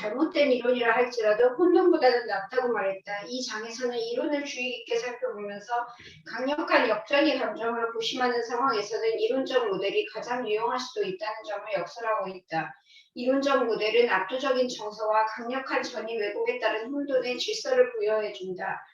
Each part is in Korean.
잘못된 이론이라 할지라도 혼돈보다는 낫다고 말했다. 이 장에서는 이론을 주의 깊게 살펴보면서 강력한 역전의 감정을 고심하는 상황에서는 이론적 모델이 가장 유용할 수도 있다는 점을 역설하고 있다. 이론적 모델은 압도적인 정서와 강력한 전이 왜곡에 따른 혼돈의 질서를 부여해준다.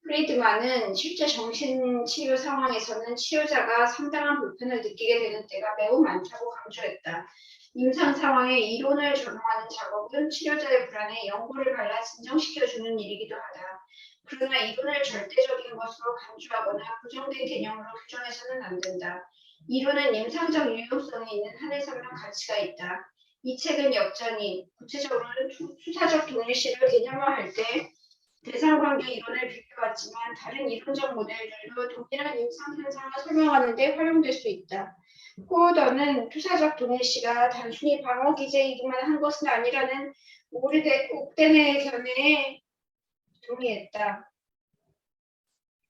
프리드만은 실제 정신치료 상황에서는 치료자가 상당한 불편을 느끼게 되는 때가 매우 많다고 강조했다. 임상 상황에 이론을 적용하는 작업은 치료자의 불안에 연고를 발라 진정시켜주는 일이기도 하다. 그러나 이론을 절대적인 것으로 간주하거나 부정된 개념으로 규정해서는 안 된다. 이론은 임상적 유용성이 있는 한에서만 가치가 있다. 이 책은 역전이, 구체적으로는 수사적 동일시를 개념화할 때 대상관계 이론을 비교했지만 다른 이론적 모델들도 동일한 임상 현상을 설명하는 데 활용될 수 있다. 포어더는 투사적 동일시가 단순히 방어 기제이기만 한 것은 아니라는 옥덴의 견해에 동의했다.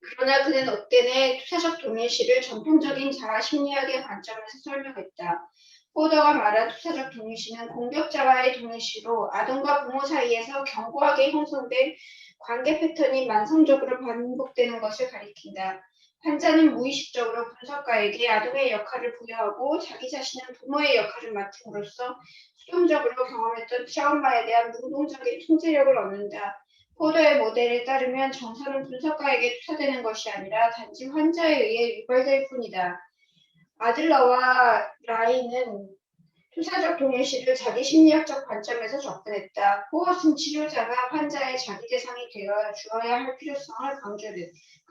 그러나 그는 옥덴의 투사적 동일시를 전통적인 자아 심리학의 관점에서 설명했다. 포어더가 말한 투사적 동일시는 공격자와의 동일시로 아동과 부모 사이에서 견고하게 형성된 관계 패턴이 만성적으로 반복되는 것을 가리킨다. 환자는 무의식적으로 분석가에게 아동의 역할을 부여하고 자기 자신은 부모의 역할을 맡음으로써 수동적으로 경험했던 트라우마에 대한 능동적인 통제력을 얻는다. 포더의 모델에 따르면 정서는 분석가에게 투사되는 것이 아니라 단지 환자에 의해 유발될 뿐이다. 아들러와 라인은 투사적 동일시를 자기 심리학적 관점에서 접근했다. 포엇은 치료자가 환자의 자기 대상이 되어 주어야 할 필요성을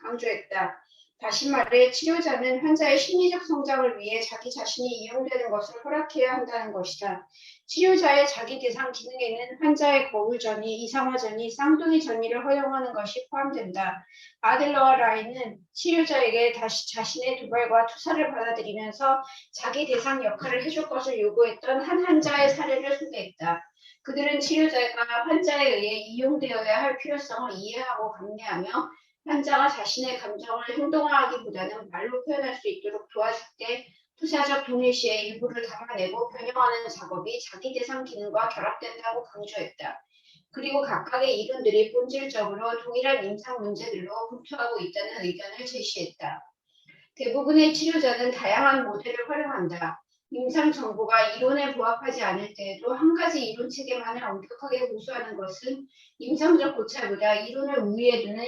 강조했다. 다시 말해 치료자는 환자의 심리적 성장을 위해 자기 자신이 이용되는 것을 허락해야 한다는 것이다. 치료자의 자기 대상 기능에는 환자의 거울 전이, 이상화 전이, 쌍둥이 전이를 허용하는 것이 포함된다. 아들러와 라인은 치료자에게 다시 자신의 도발과 투사를 받아들이면서 자기 대상 역할을 해줄 것을 요구했던 한 환자의 사례를 소개했다. 그들은 치료자가 환자에 의해 이용되어야 할 필요성을 이해하고 감내하며 환자가 자신의 감정을 행동화하기보다는 말로 표현할 수 있도록 도와줄 때 투사적 동일시의 일부를 담아내고 변형하는 작업이 자기 대상 기능과 결합된다고 강조했다. 그리고 각각의 이론들이 본질적으로 동일한 임상 문제들로 분투하고 있다는 의견을 제시했다. 대부분의 치료자는 다양한 모델을 활용한다. 임상 정보가 이론에 부합하지 않을 때에도 한 가지 이론 체계만을 엄격하게 고수하는 것은 임상적 고찰보다 이론을 우위에 두는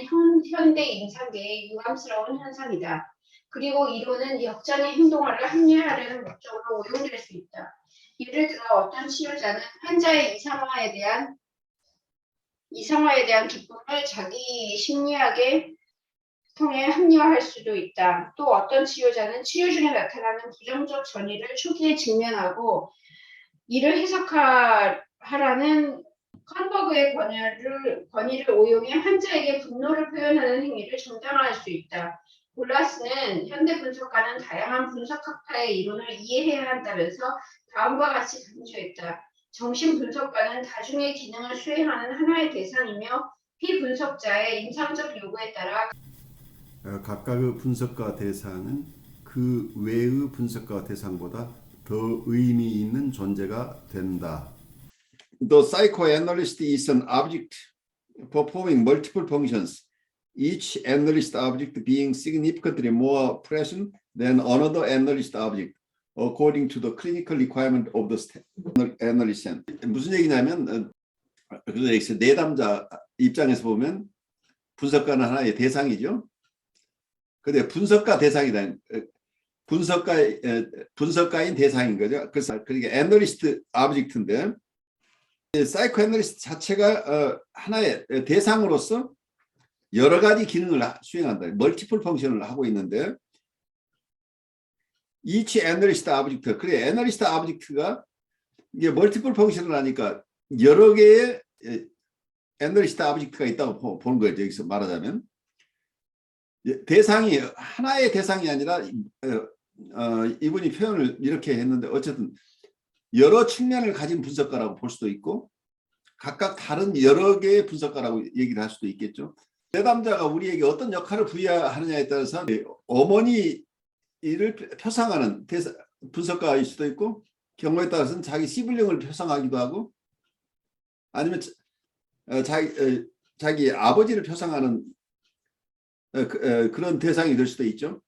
현대 임상계의 유감스러운 현상이다. 그리고 이론은 역전의 행동화를 합리화하려는 목적으로 오용될 수 있다. 예를 들어 어떤 치료자는 환자의 이상화에 대한 기쁨을 자기 심리학에 통해 합리화할 수도 있다. 또 어떤 치료자는 치료 중에 나타나는 부정적 전이를 초기에 직면하고 이를 해석하라는 컨버그의 권위를 오용해 환자에게 분노를 표현하는 행위를 정당화할 수 있다. 볼라스는 현대 분석가는 다양한 분석학파의 이론을 이해해야 한다면서 다음과 같이 강조했다. 정신 분석가는 다중의 기능을 수행하는 하나의 대상이며 피분석자의 임상적 요구에 따라 각각의 분석가 대상은 그 외의 분석가 대상보다 더 의미 있는 존재가 된다. The psychoanalyst is an object performing multiple functions, each analyst object being significantly more present than another analyst object, according to the clinical requirement of the analyst. 무슨 얘기냐면 그래서 내담자 입장에서 보면 분석가는 하나의 대상이죠. 근데 분석가 대상이다. 분석가인 대상인 거죠. 그래서 그러니까 애널리스트 오브젝트인데 사이코 애널리스트 자체가 하나의 대상으로서 여러 가지 기능을 수행한다. 멀티플 펑션을 하고 있는데 each 애널리스트 오브젝트. 그래 애널리스트 오브젝트가 이게 멀티플 펑션을 하니까 여러 개의 애널리스트 오브젝트가 있다고 보는 거죠. 여기서 말하자면 대상이 하나의 대상이 아니라 이분이 표현을 이렇게 했는데 어쨌든 여러 측면을 가진 분석가라고 볼 수도 있고 각각 다른 여러 개의 분석가라고 얘기를 할 수도 있겠죠. 내담자가 우리에게 어떤 역할을 부여하느냐에 따라서 어머니를 표상하는 분석가일 수도 있고 경우에 따라서는 자기 시블링을 표상하기도 하고 아니면 자기 아버지를 표상하는 그런 대상이 될 수도 있죠.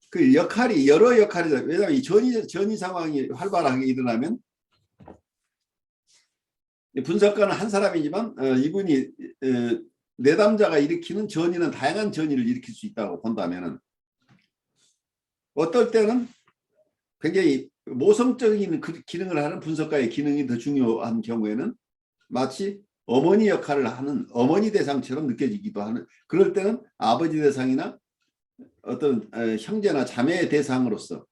그 역할이 여러 역할이다. 왜냐하면 이 전이 상황이 활발하게 일어나면 분석가는 한 사람이지만 이분이 내담자가 일으키는 전이는 다양한 전이를 일으킬 수 있다고 본다면은 어떨 때는 굉장히 모성적인 기능을 하는 분석가의 기능이 더 중요한 경우에는 마치 어머니 역할을 하는 어머니 대상처럼 느껴지기도 하는, 그럴 때는 아버지 대상이나 어떤 형제나 자매의 대상으로서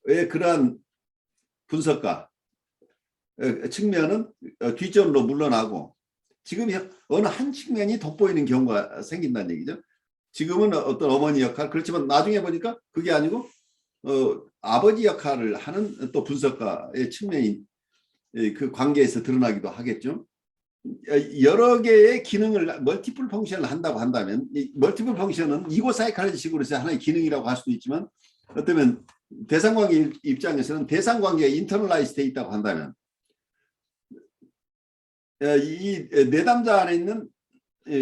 왜 그러한 분석가 측면은 뒷전으로 물러나고 지금 어느 한 측면이 돋보이는 경우가 생긴다는 얘기죠. 지금은 어떤 어머니 역할, 그렇지만 나중에 보니까 그게 아니고 아버지 역할을 하는 또 분석가의 측면이 그 관계에서 드러나기도 하겠죠. 여러 개의 기능을 멀티플 펑션을 한다고 한다면 이 멀티플 펑션은 이고 사이칼리식으로 해서 하나의 기능이라고 할 수도 있지만 어쩌면 대상관계 입장에서는 대상관계가 인터널라이즈 돼 있다고 한다면 이 내담자 안에 있는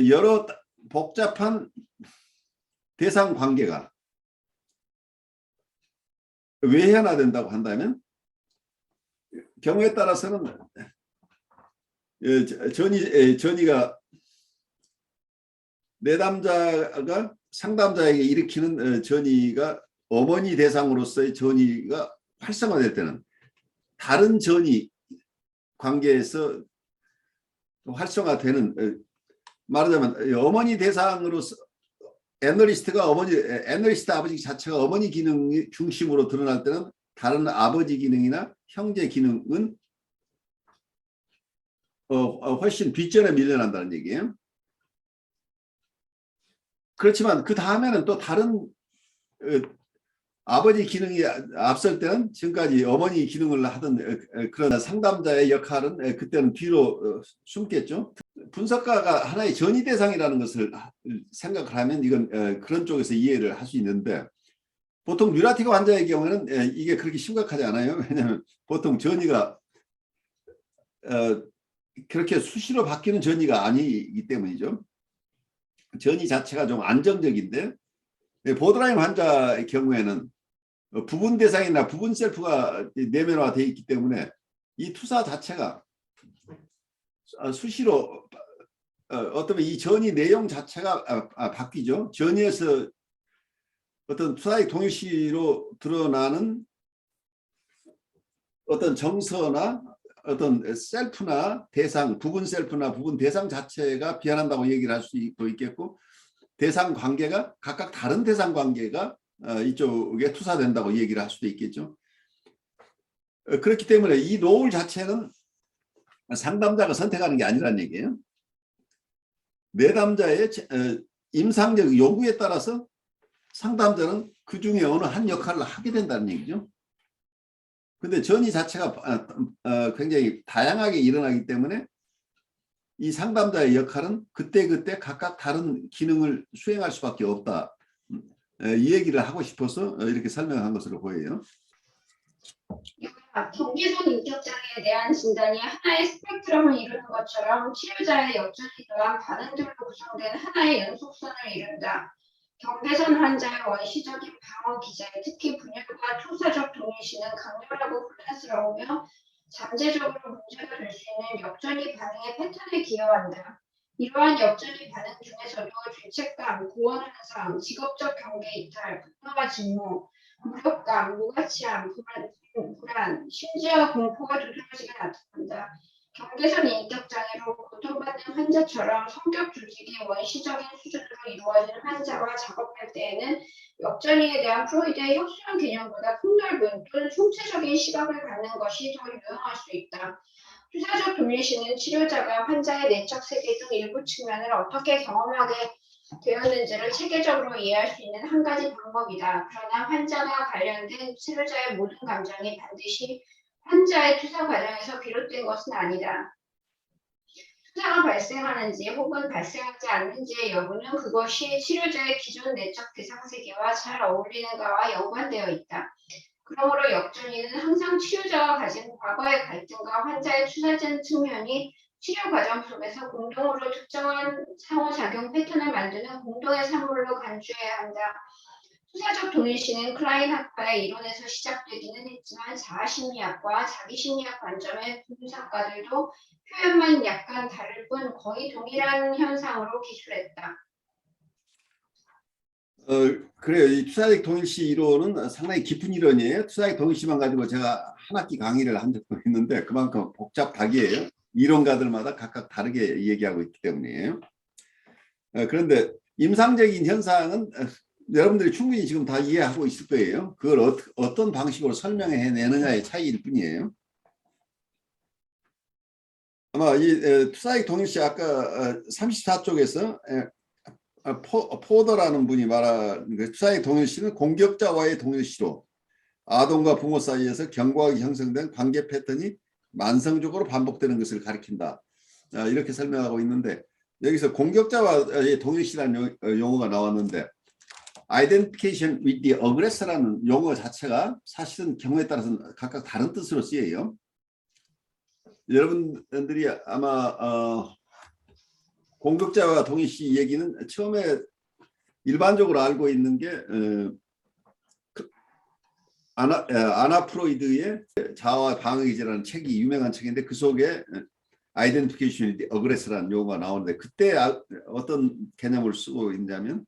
여러 복잡한 대상 관계가 외현화된다고 한다면 경우에 따라서는 전이가 내담자가 상담자에게 일으키는 전이가 어머니 대상으로서의 전이가 활성화될 때는 다른 전이 관계에서 활성화되는, 말하자면 어머니 대상으로서 애널리스트 아버지 자체가 어머니 기능이 중심으로 드러날 때는 다른 아버지 기능이나 형제 기능은 훨씬 뒷전에 밀려난다는 얘기예요. 그렇지만 그 다음에는 또 다른 아버지 기능이 앞설 때는 지금까지 어머니 기능을 하던 그런 상담자의 역할은 그때는 뒤로 숨겠죠. 분석가가 하나의 전이 대상이라는 것을 생각을 하면 이건 그런 쪽에서 이해를 할 수 있는데 보통 뉴라티크 환자의 경우에는 이게 그렇게 심각하지 않아요. 왜냐하면 보통 전이가 그렇게 수시로 바뀌는 전이가 아니기 때문이죠. 전이 자체가 좀 안정적인데 보드라인 환자의 경우에는 부분 대상이나 부분 셀프가 내면화되어 있기 때문에 이 투사 자체가 수시로 어떤 이 전이 내용 자체가 바뀌죠. 전이에서 어떤 투사의 동일시로 드러나는 어떤 정서나 어떤 셀프나 대상, 부분 셀프나 부분 대상 자체가 변한다고 얘기를 할 수도 있겠고 대상 관계가 각각 다른 대상 관계가 이쪽에 투사된다고 얘기를 할 수도 있겠죠. 그렇기 때문에 이 롤 자체는 상담자가 선택하는 게 아니라는 얘기예요. 내담자의 임상적 요구에 따라서 상담자는 그 중에 어느 한 역할을 하게 된다는 얘기죠. 근데 전이 자체가 굉장히 다양하게 일어나기 때문에 이 상담자의 역할은 그때그때 각각 다른 기능을 수행할 수밖에 없다. 이 얘기를 하고 싶어서 이렇게 설명한 것으로 보여요. 경계선 인격장애에 대한 진단이 하나의 스펙트럼을 이루는 것처럼 치료자의 여전히 더한 반응들로 구성된 하나의 연속선을 이룬다. 경계선 환자의 원시적인 방어 기제, 특히 분열과 투사적 동일시는 강렬하고 혼란스러우며 잠재적으로 문제가 될 수 있는 역전이 반응의 패턴에 기여한다. 이러한 역전이 반응 중에서도 죄책감, 고원 현상, 직업적 경계 이탈, 분노와 진모, 무력감, 무가치함, 불안, 심지어 공포가 두드러지게 나타난다. 경계선 인격장애로 고통받는 환자처럼 성격 조직이 원시적인 수준으로 이루어진 환자와 작업할 때에는 역전이에 대한 프로이드의 혁수형 개념보다 폭넓은 또는 총체적인 시각을 갖는 것이 더 유용할 수 있다. 투사적 동일시는 치료자가 환자의 내적 세계 등 일부 측면을 어떻게 경험하게 되었는지를 체계적으로 이해할 수 있는 한 가지 방법이다. 그러나 환자와 관련된 치료자의 모든 감정이 반드시 환자의 투사 과정에서 비롯된 것은 아니다. 투사가 발생하는지 혹은 발생하지 않는지의 여부는 그것이 치료자의 기존 내적 대상세계와 잘 어울리는가와 연관되어 있다. 그러므로 역전이는 항상 치유자가 가진 과거의 갈등과 환자의 추사된 측면이 치료 과정 속에서 공동으로 특정한 상호작용 패턴을 만드는 공동의 산물로 간주해야 한다. 투사적 동일시는 클라인 학파의 이론에서 시작되기는 했지만 자아심리학과 자기심리학 관점의 분석가들도 표현만 약간 다를 뿐 거의 동일한 현상으로 기술했다. 그래요. 이 투사적 동일시 이론은 상당히 깊은 이론이에요. 투사적 동일시만 가지고 제가 한 학기 강의를 한 적도 있는데 그만큼 복잡하기에요. 이론가들마다 각각 다르게 얘기하고 있기 때문이에요. 그런데 임상적인 현상은 여러분들이 충분히 지금 다 이해하고 있을 거예요. 그걸 어떤 방식으로 설명해내느냐의 차이일 뿐이에요. 아마 이 투사적 동일시 아까 34쪽에서 포더라는 분이 말하는 그 투사적 동일시는 공격자와의 동일시로 아동과 부모 사이에서 경고하기 형성된 관계 패턴이 만성적으로 반복되는 것을 가리킨다. 이렇게 설명하고 있는데 여기서 공격자와의 동일시라는 용어가 나왔는데 identification with the aggressor라는 용어 자체가 사실은 경우에 따라서는 각각 다른 뜻으로 쓰여요. 여러분들이 아마 공격자와 동일시 얘기는 처음에 일반적으로 알고 있는 게 아나 프로이드의 자아와 방어기제라는 책이 유명한 책인데 그 속에 identification with the aggressor라는 용어가 나오는데 그때 어떤 개념을 쓰고 있냐면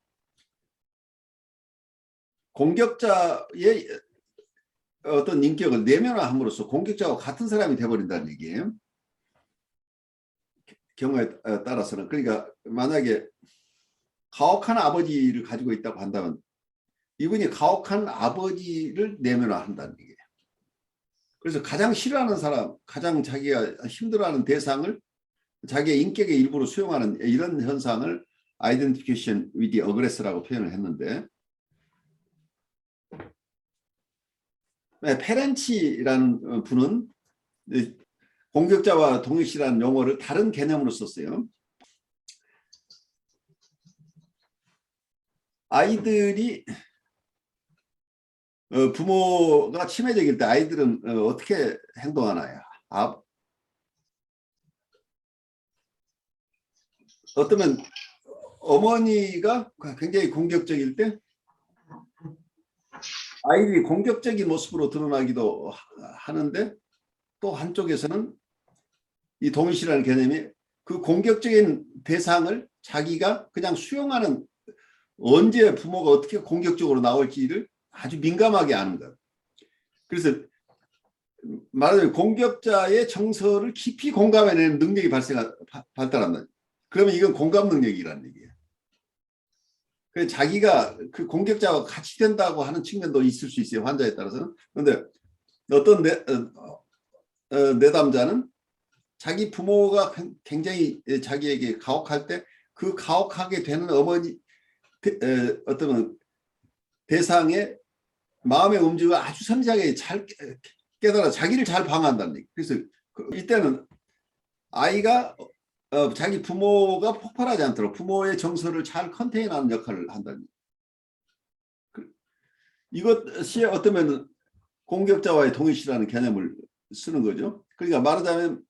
공격자의 어떤 인격을 내면화함으로써 공격자와 같은 사람이 돼버린다는 얘기예요. 경우에 따라서는. 그러니까 만약에 가혹한 아버지를 가지고 있다고 한다면 이분이 가혹한 아버지를 내면화한다는 얘기예요. 그래서 가장 싫어하는 사람, 가장 자기가 힘들어하는 대상을 자기의 인격의 일부로 수용하는 이런 현상을 identification with the aggressor라고 표현을 했는데 페렌치라는 분은 공격자와 동일시라는 용어를 다른 개념으로 썼어요. 아이들이 부모가 치매적일 때 아이들은 어떻게 행동하나요? 어쩌면 어머니가 굉장히 공격적일 때 아이들이 공격적인 모습으로 드러나기도 하는데 또 한쪽에서는 이 동일시라는 개념이 그 공격적인 대상을 자기가 그냥 수용하는 언제 부모가 어떻게 공격적으로 나올지를 아주 민감하게 아는 것. 그래서 말하자면 공격자의 정서를 깊이 공감해내는 능력이 발달한다. 그러면 이건 공감 능력이라는 얘기예요. 그래서 자기가 그 공격자와 같이 된다고 하는 측면도 있을 수 있어요. 환자에 따라서는. 그런데 어떤 내담자는 자기 부모가 굉장히 자기에게 가혹할 때 그 가혹하게 되는 어머니 어떤 대상의 마음의 움직임을 아주 섬세하게 잘 깨달아 자기를 잘 방어한다는 얘기. 그래서 이때는 아이가 자기 부모가 폭발하지 않도록 부모의 정서를 잘 컨테인하는 역할을 한다는 얘기. 이것이 어쩌면 공격자와의 동일시라는 개념을 쓰는 거죠. 그러니까 말하자면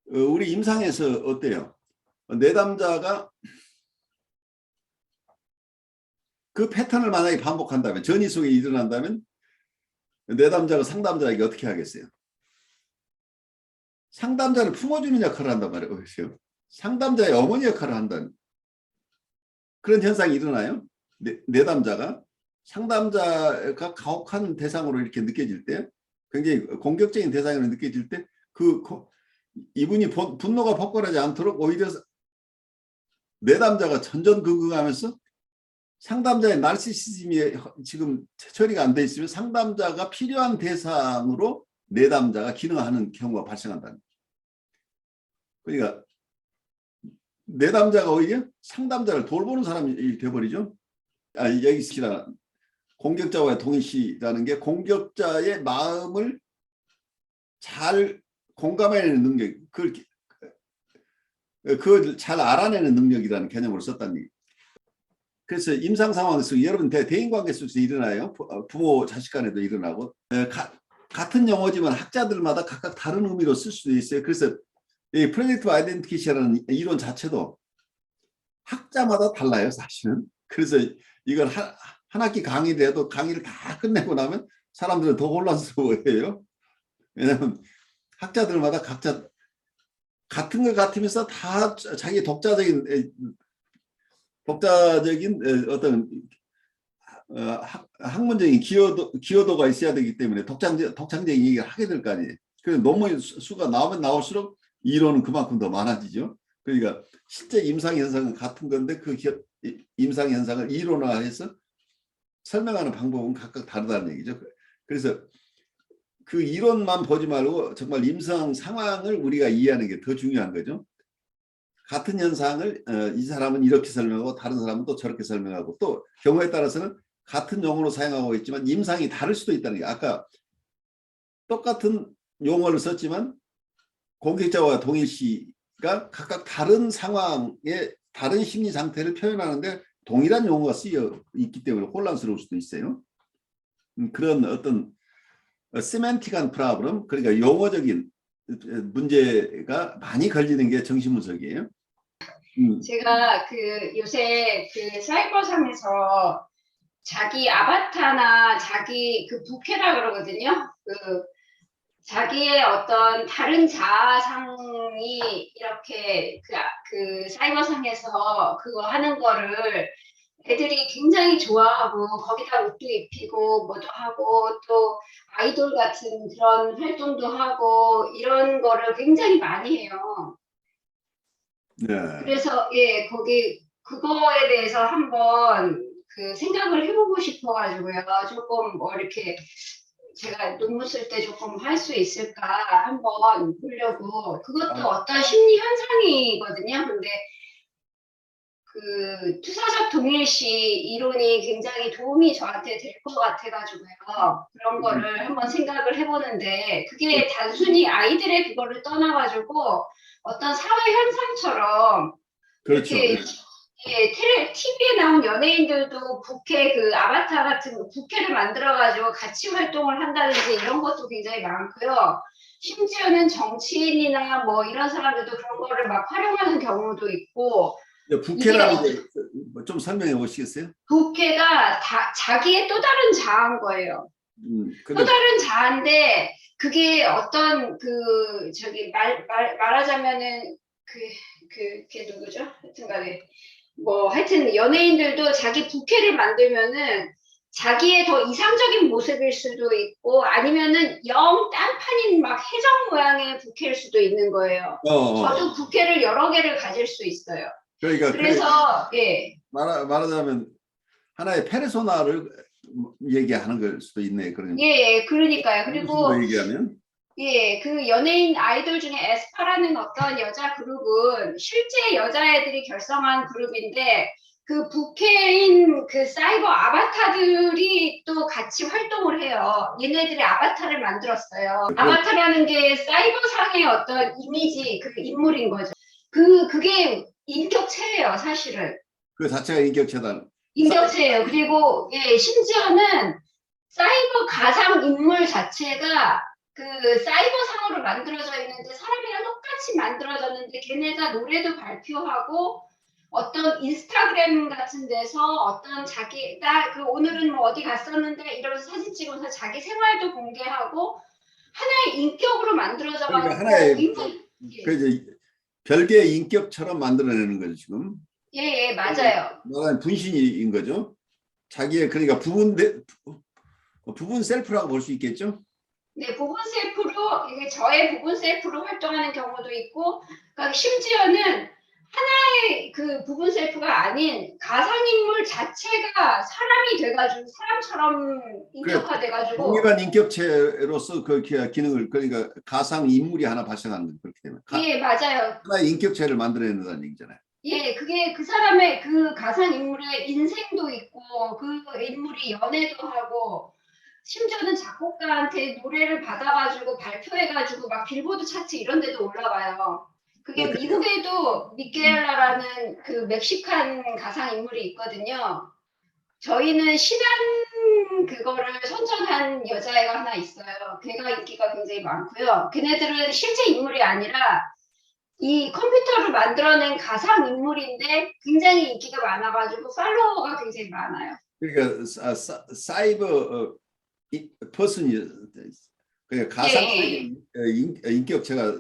우리 임상에서 어때요? 내담자가 그 패턴을 만약에 반복한다면 전이 속에 일어난다면 내담자가 상담자에게 어떻게 하겠어요? 상담자는 품어주는 역할을 한단 말이에요. 그렇죠? 상담자의 어머니 역할을 한다는 그런 현상이 일어나요. 내담자가 상담자가 가혹한 대상으로 이렇게 느껴질 때 굉장히 공격적인 대상으로 느껴질 때 이분이 분노가 폭발하지 않도록 오히려 내담자가 전전긍긍하면서 상담자의 나르시시즘이 지금 처리가 안 돼 있으면 상담자가 필요한 대상으로 내담자가 기능하는 경우가 발생한다는 거예요. 그러니까 내담자가 오히려 상담자를 돌보는 사람이 되어버리죠. 여기서 공격자와의 동일시라는 게 공격자의 마음을 잘 공감해내는 능력, 그걸 잘 알아내는 능력이라는 개념으로 썼다는 얘기. 그래서 임상 상황에서 여러분 대인 관계 속에서 일어나요. 부모 자식 간에도 일어나고 같은 용어지만 학자들마다 각각 다른 의미로 쓸 수도 있어요. 그래서 이 프로젝트 아이덴티티라는 이론 자체도 학자마다 달라요, 사실은. 그래서 이걸 한 학기 강의를 해도 강의를 다 끝내고 나면 사람들은 더 혼란스러워해요. 왜냐하면 학자들마다 각자 같은 것 같으면서 다 자기 독자적인 어떤 학문적인 기여도가 있어야 되기 때문에 독창적인 얘기를 하게 될 거 아니에요. 그래서 논문 수가 나오면 나올수록 이론은 그만큼 더 많아지죠. 그러니까 실제 임상현상은 같은 건데 그 임상현상을 이론화해서 설명하는 방법은 각각 다르다는 얘기죠. 그래서 그 이론만 보지 말고 정말 임상 상황을 우리가 이해하는 게 더 중요한 거죠. 같은 현상을 이 사람은 이렇게 설명하고 다른 사람은 또 저렇게 설명하고 또 경우에 따라서는 같은 용어로 사용하고 있지만 임상이 다를 수도 있다는 게 아까 똑같은 용어를 썼지만 공격자와 동일시가 각각 다른 상황에 다른 심리 상태를 표현하는데 동일한 용어가 쓰여 있기 때문에 혼란스러울 수도 있어요. 그런 어떤 세멘틱한 프로블럼 그러니까 용어적인 문제가 많이 걸리는 게 정신분석이에요. 제가 그 요새 그 사이버상에서 자기 아바타나 자기 그 부캐라 그러거든요. 그 자기의 어떤 다른 자아상이 이렇게 그 사이버상에서 그거 하는 거를 애들이 굉장히 좋아하고 거기다 옷도 입히고 뭐도 하고 또 아이돌 같은 그런 활동도 하고 이런 거를 굉장히 많이 해요. 네. 그래서 예, 거기 그거에 대해서 한번 그 생각을 해보고 싶어가지고요. 조금 뭐 이렇게 제가 논문 쓸 때 조금 할 수 있을까 한번 보려고. 그것도 어떤 심리 현상이거든요. 근데 그 투사적 동일시 이론이 굉장히 도움이 저한테 될 것 같아가지고요. 그런 거를 한번 생각을 해보는데 그게 단순히 아이들의 그거를 떠나가지고 어떤 사회 현상처럼 그렇죠. 이렇게 예, TV에 나온 연예인들도 부캐 그 아바타 같은 거 부캐를 만들어가지고 같이 활동을 한다든지 이런 것도 굉장히 많고요. 심지어는 정치인이나 뭐 이런 사람들도 그런 거를 막 활용하는 경우도 있고 부캐라는 게 좀 설명해 보시겠어요? 부캐가 자기의 또 다른 자아인 거예요. 또 다른 자아인데 그게 어떤 그 저기 말하자면은 그게 누구죠? 하여튼간에 뭐 하여튼 연예인들도 자기 부캐를 만들면은 자기의 더 이상적인 모습일 수도 있고 아니면은 영 딴판인 막 해적 모양의 부캐일 수도 있는 거예요. 저도 부캐를 여러 개를 가질 수 있어요. 그러니까 그래서 예. 말하자면 하나의 페르소나를 얘기하는 걸 수도 있네. 예, 그러니까요. 그리고 얘기하면 예, 그 연예인 아이돌 중에 에스파라는 어떤 여자 그룹은 실제 여자애들이 결성한 그룹인데 그 부캐인 그 사이버 아바타들이 또 같이 활동을 해요. 얘네들이 아바타를 만들었어요. 아바타라는 게 사이버상의 어떤 이미지, 그 인물인 거죠. 그게 인격체예요, 사실은. 그 자체가 인격체다. 인격체예요. 그리고 예, 심지어는 사이버 가상 인물 자체가 그 사이버상으로 만들어져 있는데 사람이랑 똑같이 만들어졌는데 걔네가 노래도 발표하고 어떤 인스타그램 같은 데서 어떤 자기 나 그 오늘은 뭐 어디 갔었는데 이러면서 사진 찍으면서 자기 생활도 공개하고 하나의 인격으로 만들어져 가지고 그러니까 하나의 그 이제 별개의 인격처럼 만들어내는 거죠 지금. 예, 맞아요. 말하는 분신인 거죠. 자기의 그러니까 부분 셀프라고 볼 수 있겠죠. 네, 부분 셀프로 이게 저의 부분 셀프로 활동하는 경우도 있고, 그러니까 심지어는 하나의 그 부분 셀프가 아닌 가상인물 자체가 사람이 돼가지고 사람처럼 인격화돼가지고 동일한 인격체로서 그 기능을 그러니까 가상 인물이 하나 발생하는 거죠. 그렇게 되면 예, 맞아요. 하나의 인격체를 만들어낸다는 얘기잖아요. 예, 그게 그 사람의 그 가상 인물의 인생도 있고 그 인물이 연애도 하고 심지어는 작곡가한테 노래를 받아가지고 발표해가지고 막 빌보드 차트 이런 데도 올라가요. 그게 미국에도 미케라라는 그 멕시칸 가상 인물이 있거든요. 저희는 시간 그거를 선전한 여자애가 하나 있어요. 걔가 인기가 굉장히 많고요. 걔네들은 실제 인물이 아니라 이 컴퓨터를 만들어낸 가상 인물인데 굉장히 인기가 많아가지고 팔로워가 굉장히 많아요. 그러니까 사이버 퍼슨이 그러니까 가상 예, 인격체가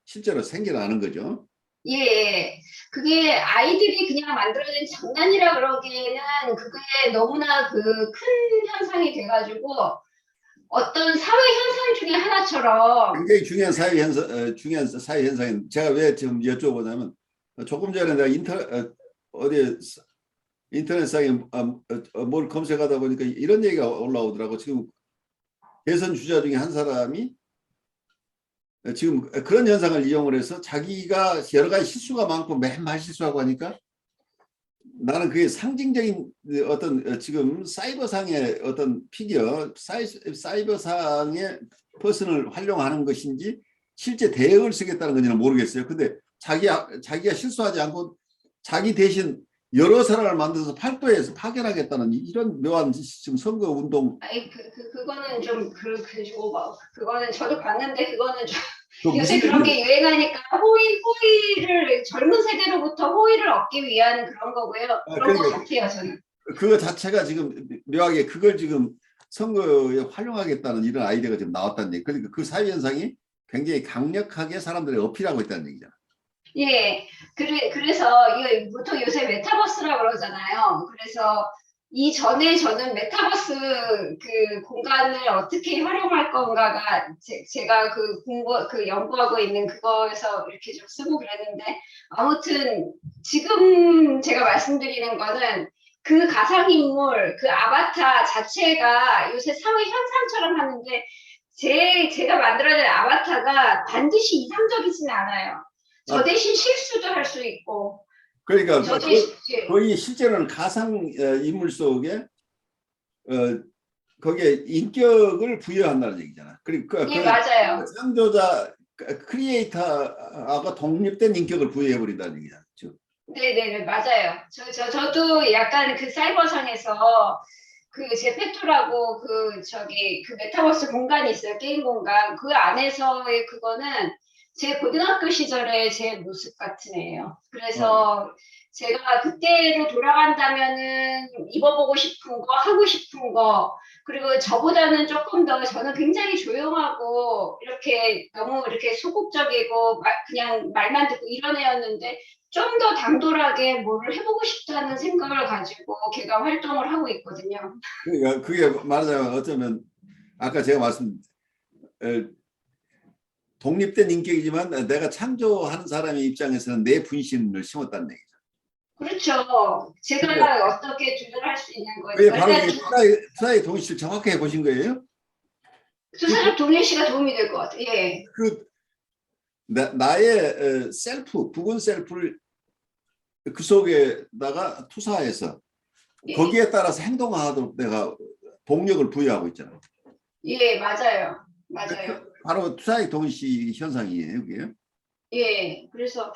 실제로 생겨나는 거죠. 예, 예. 그게 아이들이 그냥 만들어낸 장난이라 그러기에는 그게 너무나 그 큰 현상이 돼가지고 어떤 사회 현상 중에 하나처럼 굉장히 중요한 사회 현상, 중요한 사회 현상인. 제가 왜 지금 여쭤보냐면 조금 전에 내가 어디 인터넷상에 뭘 검색하다 보니까 이런 얘기가 올라오더라고. 지금 대선 주자 중에 한 사람이 지금 그런 현상을 이용을 해서 자기가 여러 가지 실수가 많고 맨말 실수하고 하니까 나는 그게 상징적인 어떤 지금 사이버상의 어떤 피규어, 사이버상의 퍼슨을 활용하는 것인지 실제 대응을 쓰겠다는 건지는 모르겠어요. 근데 자기가 실수하지 않고 자기 대신 여러 사람을 만들어서 팔도에서 파견하겠다는 이런 묘한 지금 선거 운동. 아니 그거는 좀 그리고 뭐 그거는 저도 봤는데 그거는 좀 요새 무슨 그런 게 유행하니까 호의를 젊은 세대로부터 호의를 얻기 위한 그런 거고요. 그런 것 그러니까 같아요, 저는. 그거 자체가 지금 묘하게 그걸 지금 선거에 활용하겠다는 이런 아이디어가 지금 나왔다는 얘기. 그러니까 그 사회 현상이 굉장히 강력하게 사람들이 어필하고 있다는 얘기잖아. 예, 그래서 이거 보통 요새 메타버스라고 그러잖아요. 그래서 이전에 저는 메타버스 그 공간을 어떻게 활용할 건가가 제가 그 연구하고 있는 그거에서 이렇게 좀 쓰고 그랬는데 아무튼 지금 제가 말씀드리는 거는 그 가상인물, 그 아바타 자체가 요새 사회 현상처럼 하는데 제가 만들어낸 아바타가 반드시 이상적이지는 않아요. 저 아, 대신 실수도 할 수 있고, 그러니까 저 대신, 거의 실제로는 가상 인물 속에 거기에 인격을 부여한다는 얘기잖아. 그리고 예, 맞아요. 창조자 크리에이터가 독립된 인격을 부여해 버린다는 얘기잖아. 그렇죠? 네네네, 맞아요. 저도 약간 그 사이버상에서 그 제페토라고 그 메타버스 공간이 있어요. 게임 공간. 그 안에서의 그거는 제 고등학교 시절의 제 모습 같은 애예요. 어. 그래서 제가 그때로 돌아간다면은 입어보고 싶은 거, 하고 싶은 거, 그리고 저보다는 조금 더 저는 굉장히 조용하고 이렇게 너무 이렇게 소극적이고 그냥 말만 듣고 이런 애였는데 좀 더 당돌하게 뭐를 해보고 싶다는 생각을 가지고 걔가 활동을 하고 있거든요. 그러니까 그게 말하자면 어쩌면 아까 제가 독립된 인격이지만 내가 창조하는 사람의 입장에서는 내 분신을 심었다는 얘기죠. 그렇죠. 그러니까 제가 어떻게 조절할 수 있는 그게 거니까. 바로 일단 이게 투자의 동시를 정확하게 보신 거예요. 투자력 동일 씨가 도움이 될 것 같아요. 예. 그 나의 셀프, 부분 셀프를 그 속에다가 투사해서 예. 거기에 따라서 행동하도록 내가 동력을 부여하고 있잖아요. 예, 맞아요. 맞아요. 바로 투사의 동시 현상이에요, 그게. 예. 그래서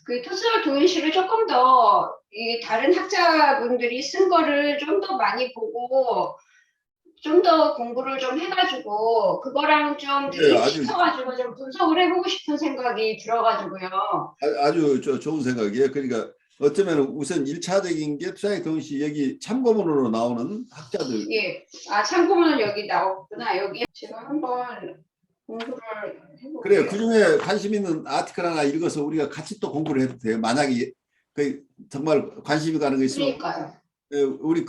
그 투자력 동일 씨를 조금 더 이 다른 학자분들이 쓴 거를 좀 더 많이 보고 좀 더 공부를 좀 해가지고 그거랑 좀 네, 아주 대입시켜가지고 좀 분석을 해보고 싶은 생각이 들어가지고요. 아주 좋은 생각이에요. 그러니까 어쩌면 우선 1차적인 게 투자의 동시 여기 참고문으로 나오는 학자들. 예. 아, 참고문은 여기 나왔구나. 여기 제가 한번 공부를 그래요. 해볼게요. 그중에 관심 있는 아티클 하나 읽어서 우리가 같이 또 공부를 해도 돼요. 만약에 그 정말 관심이 가는 거 있으면 그러니까요. 우리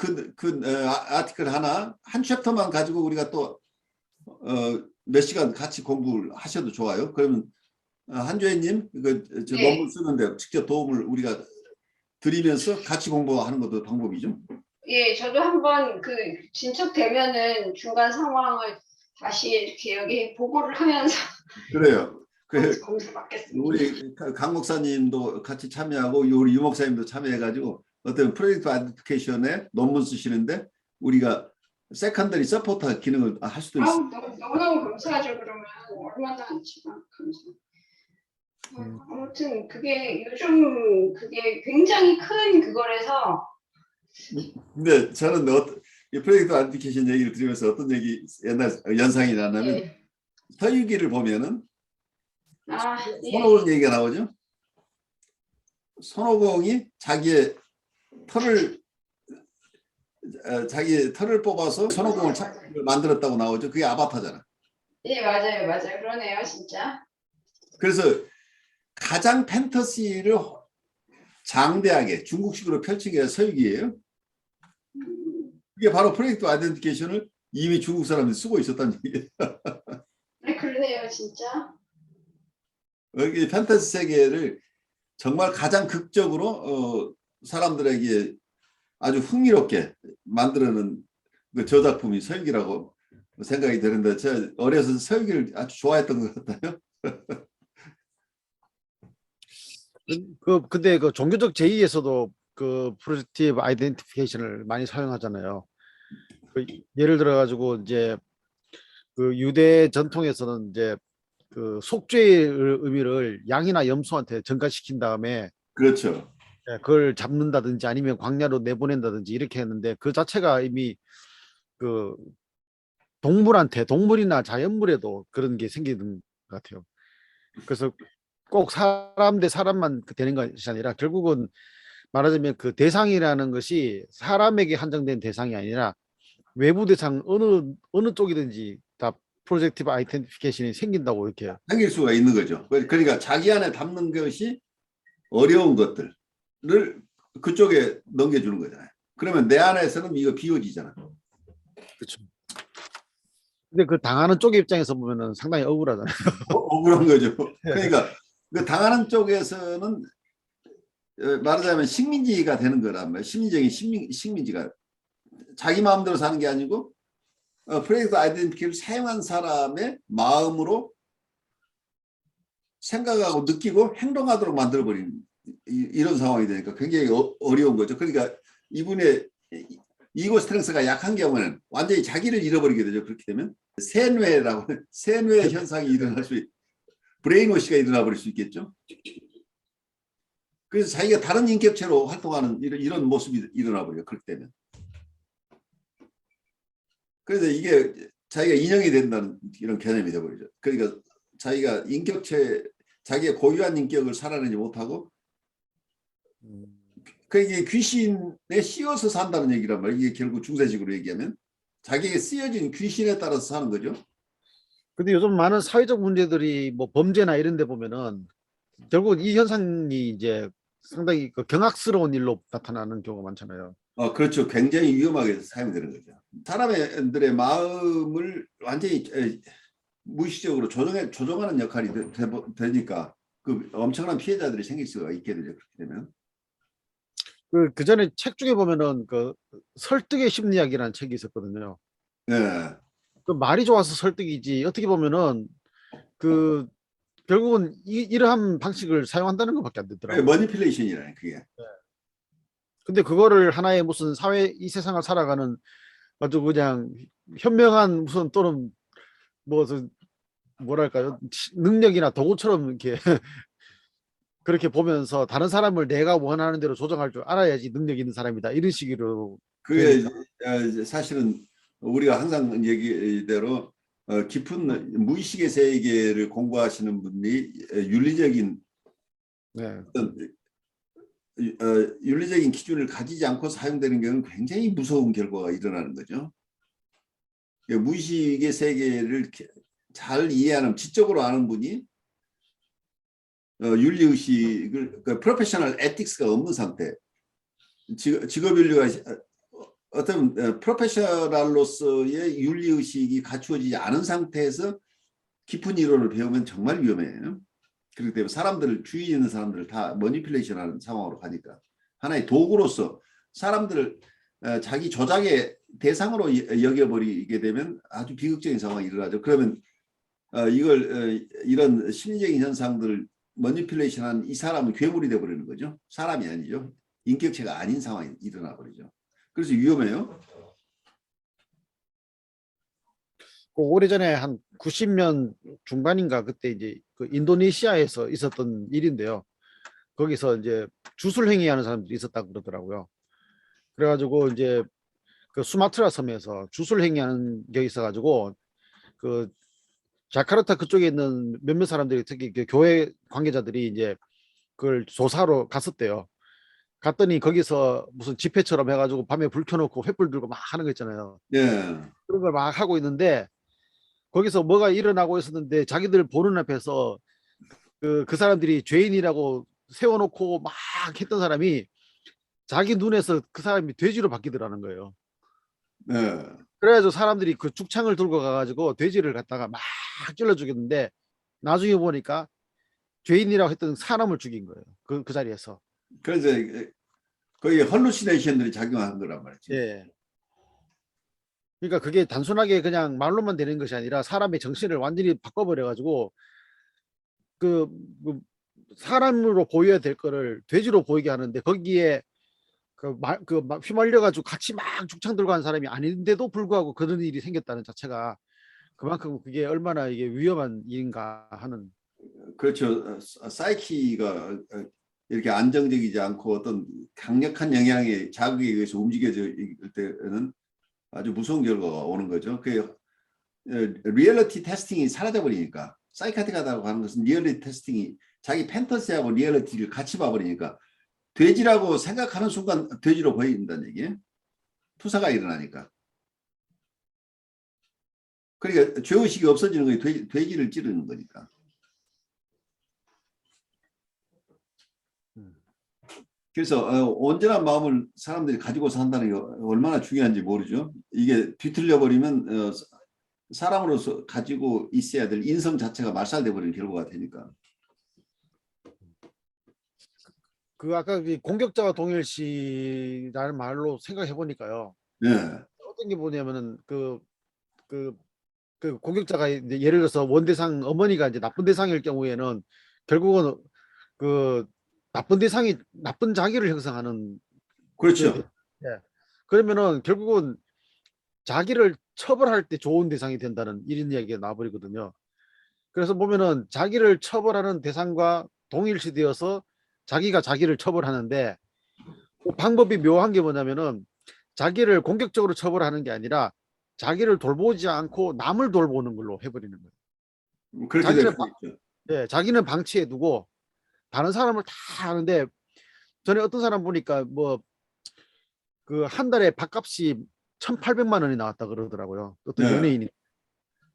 아티클 하나 한 챕터만 가지고 우리가 또 몇 시간 같이 공부를 하셔도 좋아요. 그러면 한조혜님 저 논문 네. 쓰는데 직접 도움을 우리가 드리면서 같이 공부하는 것도 방법이죠. 예, 저도 한번 진척되면은 중간 상황을 다시 이렇게 여기 보고를 하면서 그래요. 검사 받겠습니다. 우리 강 목사님도 같이 참여하고 우리 유 목사님도 참여해가지고 어떤 프로젝트 애플리케이션에 논문 쓰시는데 우리가 세컨더리 서포터 기능을 할 수도 있어요. 아우, 너무너무 감사하죠, 그러면. 얼마나 지금 감사. 아무튼 그게 요즘 그게 굉장히 큰 그거라서 근데 저는 이 프로젝트 아이덴티피케이션 얘기를 들으면서 어떤 얘기 옛날 연상이 나냐면 예. 서유기를 보면은 아, 예. 손오공 얘기가 나오죠. 손오공이 자기 털을 뽑아서 손오공을 만들었다고 나오죠. 그게 아바타잖아. 예, 맞아요, 맞아요. 그러네요, 진짜. 그래서 가장 판타지를 장대하게 중국식으로 펼친 게 서유기예요. 그게 바로 프로젝트 아이덴티피케이션을 이미 중국 사람들이 쓰고 있었다는 얘기예요. 네, 그러네요, 진짜. 여기 판타지 세계를 정말 가장 극적으로 사람들에게 아주 흥미롭게 만들어낸 그 저작품이 서유기라고 생각이 드는데 제가 어려서 서유기를 아주 좋아했던 것 같아요. 근데 그 종교적 제의에서도 그 프로젝티브 아이덴티피케이션을 많이 사용하잖아요. 그 예를 들어 가지고 이제 그 유대 전통에서는 이제 그 속죄의 의미를 양이나 염소한테 전가시킨 다음에 그렇죠. 그걸 잡는다든지 아니면 광야로 내보낸다든지 이렇게 했는데 그 자체가 이미 그 동물이나 자연물에도 그런 게 생기는 것 같아요. 그래서 꼭 사람 대 사람만 되는 것이 아니라 결국은 말하자면 그 대상이라는 것이 사람에게 한정된 대상이 아니라 외부 대상 어느 쪽이든지 다 프로젝티브 아이덴티피케이션이 생긴다고 이렇게. 생길 수가 있는 거죠. 그러니까 자기 안에 담는 것이 어려운 것들을 그쪽에 넘겨주는 거잖아요. 그러면 내 안에서는 이거 비워지잖아. 그렇죠. 근데 그 당하는 쪽의 입장에서 보면은 상당히 억울하잖아요. 억울한 거죠. 그러니까 그 당하는 쪽에서는 말하자면 식민지가 되는 거란 말이에요. 심리적인 식민지가 자기 마음대로 사는 게 아니고 프로젝트 아이덴티티를 사용한 사람의 마음으로 생각하고 느끼고 행동하도록 만들어버린 이런 상황이 되니까 굉장히 어려운 거죠. 그러니까 이분의 이고 스트렝스가 약한 경우는 완전히 자기를 잃어버리게 되죠. 그렇게 되면 세뇌 현상이 일어날 브레인워시가 일어나 버릴 수 있겠죠. 그래서 자기가 다른 인격체로 활동하는 이런 모습이 일어나 버려요. 그렇게 되면. 그래서 이게 자기가 인형이 된다는 이런 개념이 되어버리죠. 그러니까 자기가 자기의 고유한 인격을 살아내지 못하고 그게 귀신에 씌워서 산다는 얘기란 말이에요. 이게 결국 중세식으로 얘기하면 자기에게 쓰여진 귀신에 따라서 사는 거죠. 근데 요즘 많은 사회적 문제들이 뭐 범죄나 이런 데 보면은 결국 이 현상이 이제 상당히 그 경악스러운 일로 나타나는 경우가 많잖아요. 그렇죠. 굉장히 위험하게 사용되는 거죠. 사람들의 마음을 완전히 무의식적으로 조종하는 역할이 되니까 그 엄청난 피해자들이 생길 수가 있게 되죠. 그렇게 되면. 그 전에 책 중에 보면은 그 설득의 심리학이라는 책이 있었거든요. 네. 그 말이 좋아서 설득이지 어떻게 보면은 그 결국은 이러한 방식을 사용한다는 것밖에 안 되더라고요. 머니플레이션이라는 그게. 근데 그거를 하나의 무슨 이 세상을 살아가는 아주 그냥 현명한 무슨 또는 무슨 뭐랄까요 능력이나 도구처럼 이렇게 그렇게 보면서 다른 사람을 내가 원하는 대로 조정할 줄 알아야지 능력 있는 사람이다 이런 식으로 그게 되니까. 사실은 우리가 항상 얘기대로 깊은 무의식의 세계를 공부하시는 분이 윤리적인 네. 윤리적인 기준을 가지지 않고 사용되는 경우는 굉장히 무서운 결과가 일어나는 거죠. 무의식의 세계를 잘 이해하는 지적으로 아는 분이 윤리의식을 프로페셔널 에틱스가 없는 상태 직업윤리가 어떤 프로페셔널로서의 윤리의식이 갖추어지지 않은 상태에서 깊은 이론을 배우면 정말 위험해요. 그렇기 때문에 주위에 있는 사람들을 다 머니플레이션하는 상황으로 가니까 하나의 도구로서 사람들을 자기 조작의 대상으로 여겨버리게 되면 아주 비극적인 상황이 일어나죠. 그러면 이런 심리적인 현상들을 머니플레이션한 이 사람은 괴물이 되어버리는 거죠. 사람이 아니죠. 인격체가 아닌 상황이 일어나 버리죠. 그래서 위험해요. 그 오래전에 한 90년 중반인가 그때 이제 그 인도네시아에서 있었던 일인데요. 거기서 이제 주술 행위하는 사람들이 있었다고 그러더라고요. 그래가지고 이제 그 수마트라 섬에서 주술 행위하는 게 있어가지고 그 자카르타 그쪽에 있는 몇몇 사람들이 특히 그 교회 관계자들이 이제 그걸 조사로 갔었대요. 갔더니 거기서 무슨 집회처럼 해가지고 밤에 불 켜놓고 횃불 들고 막 하는 거 있잖아요. 예. 그런 걸 막 하고 있는데 거기서 뭐가 일어나고 있었는데 자기들 보는 앞에서 그 사람들이 죄인이라고 세워놓고 막 했던 사람이 자기 눈에서 그 사람이 돼지로 바뀌더라는 거예요. 예. 그래가지고 사람들이 그 죽창을 들고 가가지고 돼지를 갖다가 막 찔러 죽였는데 나중에 보니까 죄인이라고 했던 사람을 죽인 거예요. 그 자리에서. 그래서 거의 헐루시네이션들이 작용한 거란 말이죠. 예. 그러니까 그게 단순하게 그냥 말로만 되는 것이 아니라 사람의 정신을 완전히 바꿔버려가지고 그, 그 사람으로 보여야 될 거를 돼지로 보이게 하는데 거기에 막 휘말려가지고 같이 막 죽창 들고 간 사람이 아닌데도 불구하고 그런 일이 생겼다는 자체가 그만큼 그게 얼마나 이게 위험한 일인가 하는. 그렇죠. 사이키가 이렇게 안정적이지 않고 어떤 강력한 영향의 자극에 의해서 움직여져 있을 때는 아주 무서운 결과가 오는 거죠. 그 리얼리티 테스팅이 사라져 버리니까 사이카틱하다고 하는 것은 리얼리티 테스팅이 자기 팬터시하고 리얼리티를 같이 봐버리니까 돼지라고 생각하는 순간 돼지로 보인다는 얘기예요. 투사가 일어나니까. 그러니까 죄의식이 없어지는 거예요. 돼지를 찌르는 거니까. 그래서 온전한 마음을 사람들이 가지고 산다는 게 얼마나 중요한지 모르죠. 이게 뒤틀려 버리면 사람으로서 가지고 있어야 될 인성 자체가 말살돼 버리는 결과가 되니까. 그 아까 그 공격자와 동일시라는 말로 생각해 보니까요. 네. 어떤 게 뭐냐면은 그 공격자가 이제 예를 들어서 원대상 어머니가 이제 나쁜 대상일 경우에는 결국은 그 나쁜 대상이 나쁜 자기를 형성하는. 그렇죠. 예. 그러면은 결국은 자기를 처벌할 때 좋은 대상이 된다는 이런 이야기가 나와버리거든요. 그래서 보면은 자기를 처벌하는 대상과 동일시되어서 자기가 자기를 처벌하는데 그 방법이 묘한 게 뭐냐면은 자기를 공격적으로 처벌하는 게 아니라 자기를 돌보지 않고 남을 돌보는 걸로 해버리는 거예요. 그렇게 될 수 있죠. 예, 자기는 방치해 두고 다른 사람을 다 하는데 전에 어떤 사람 보니까 뭐 그 한 달에 밥값이 1,800만 원이 나왔다 그러더라고요. 어떤 네. 연예인이.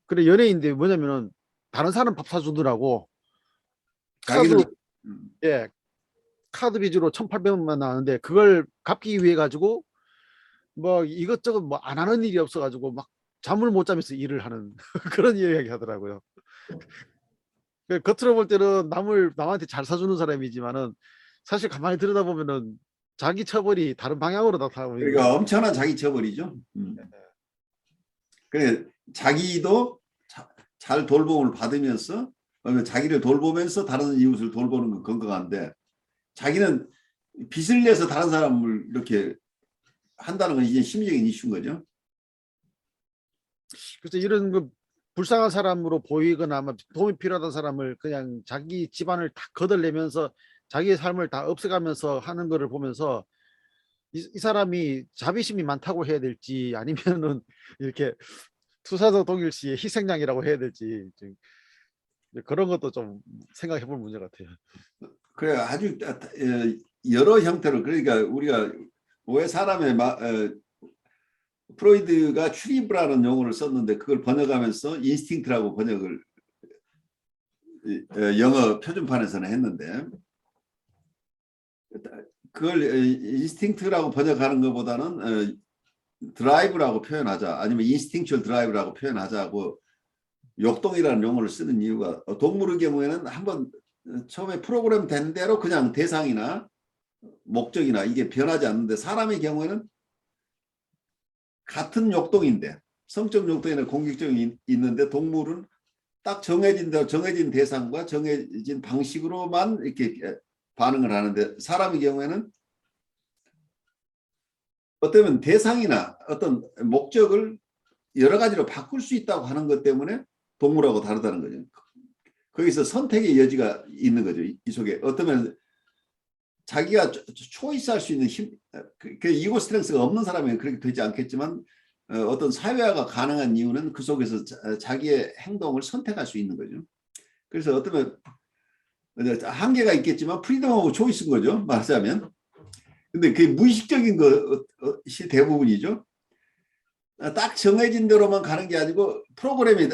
그래 연예인인데 뭐냐면은 다른 사람 밥 사주더라고. 카드 예 카드 빚으로 1,800만 나왔는데 그걸 갚기 위해 가지고 뭐 이것저것 뭐 안 하는 일이 없어가지고 막 잠을 못 자면서 일을 하는 그런 이야기 하더라고요. 겉으로 볼 때는 남한테 잘 사주는 사람이지만은 사실 가만히 들여다보면은 자기 처벌이 다른 방향으로 나타나고 있는 그러니까 엄청난 자기 처벌이죠. 그래 자기도 잘 돌봄을 받으면서 자기를 돌보면서 다른 이웃을 돌보는 건 건강한데 자기는 빚을 내서 다른 사람을 이렇게 한다는 건 이제 심리적인 이슈인 거죠. 그래서 이런 그 불쌍한 사람으로 보이거나 아마 도움이 필요하다는 사람을 그냥 자기 집안을 다 거덜내면서 자기의 삶을 다 없애가면서 하는 거를 보면서 이 사람이 자비심이 많다고 해야 될지 아니면은 이렇게 투사도 동일시의 희생양이라고 해야 될지 그런 것도 좀 생각해 볼 문제 같아요. 그래 아주 여러 형태로 그러니까 우리가 왜 사람의 프로이드가 추리브라는 용어를 썼는데 그걸 번역하면서 인스팅트라고 번역을 영어 표준판에서는 했는데 그걸 인스팅트라고 번역하는 것보다는 드라이브라고 표현하자 아니면 인스팅츄얼 드라이브라고 표현하자고 역동이라는 용어를 쓰는 이유가 동물의 경우에는 한번 처음에 프로그램 된 대로 그냥 대상이나 목적이나 이게 변하지 않는데 사람의 경우에는 같은 욕동인데 성적 욕동이나 공격적이 있는데 동물은 딱 정해진 대로 정해진 대상과 정해진 방식으로만 이렇게 반응을 하는데 사람의 경우에는 어쩌면 대상이나 어떤 목적을 여러 가지로 바꿀 수 있다고 하는 것 때문에 동물하고 다르다는 거죠. 거기서 선택의 여지가 있는 거죠. 이 속에 어떠면 자기가 초이스할 수 있는 힘, 그 이고 스트렝스가 없는 사람은 그렇게 되지 않겠지만 어떤 사회화가 가능한 이유는 그 속에서 자기의 행동을 선택할 수 있는 거죠. 그래서 어떠면 한계가 있겠지만 프리덤하고 초이스인 거죠. 말하자면. 근데 그게 무의식적인 것이 대부분이죠. 딱 정해진 대로만 가는 게 아니고 프로그램이